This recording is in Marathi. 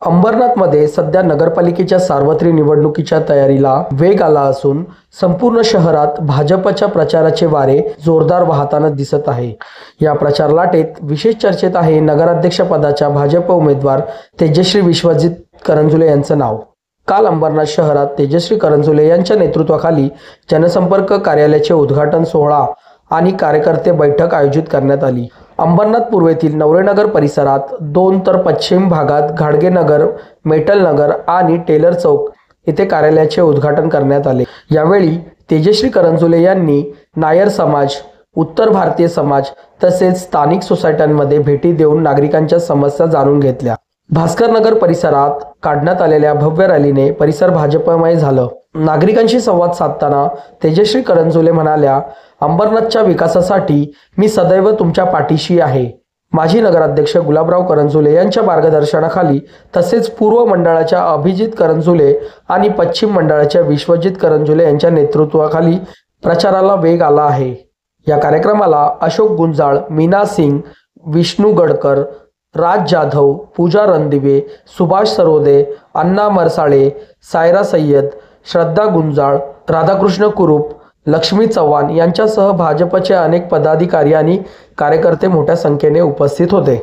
अंबरनाथमध्ये सध्या नगरपालिकेच्या सार्वत्रिक निवडणुकीच्या तयारीला वेग आला असून संपूर्ण शहरात भाजपच्या प्रचाराचे वारे जोरदार वाहताना दिसत आहे। या प्रचार लाटेत विशेष चर्चेत आहे नगराध्यक्षपदाच्या भाजप उमेदवार तेजश्री विश्वजित करंजुले यांचं नाव। काल अंबरनाथ शहरात तेजश्री करंजुले यांच्या नेतृत्वाखाली जनसंपर्क कार्यालयाचे उद्घाटन सोहळा आणि कार्यकर्ते बैठक आयोजित करण्यात आली। अंबरनाथ पूर्वेतील नवरेनगर परिसरात 2 तर पश्चिम भागात घाडगेनगर, मेटलनगर आणि टेलर चौक येथे कार्यालयाचे उद्घाटन करण्यात आले। यावेळी तेजश्री करंजुले यांनी नायर समाज, उत्तर भारतीय समाज तसेच स्थानिक सोसायट्यांमध्ये भेटी देऊन नागरिकांच्या समस्या जाणून घेतल्या। भास्करनगर परिसरात काढण्यात आलेल्या भव्य रॅलीने परिसर भाजपमय झालं। नागरिकांशी संवाद साधताना तेजश्री करंजुले म्हणाल्या, अंबरनाथच्या विकासासाठी मी सदैव तुमच्या पाठीशी आहे। माजी नगराध्यक्ष गुलाबराव करंजुले यांच्या मार्गदर्शनाखाली तसेच पूर्व मंडळाच्या अभिजित करंजुले आणि पश्चिम मंडळाच्या विश्वजित करंजुले यांच्या नेतृत्वाखाली प्रचाराला वेग आला आहे। या कार्यक्रमाला अशोक गुंजाळ, मीना सिंग, विष्णू गडकर, राज जाधव, पूजा रणदिवे, सुभाष सरोदे, अण्णा मरसाळे, सायरा सय्यद, श्रद्धा गुंजाळ, राधाकृष्ण कुरूप, लक्ष्मी चव्हाण यांच्यासह भाजपचे अनेक पदाधिकारी आणि कार्यकर्ते मोठ्या संख्येने उपस्थित होते।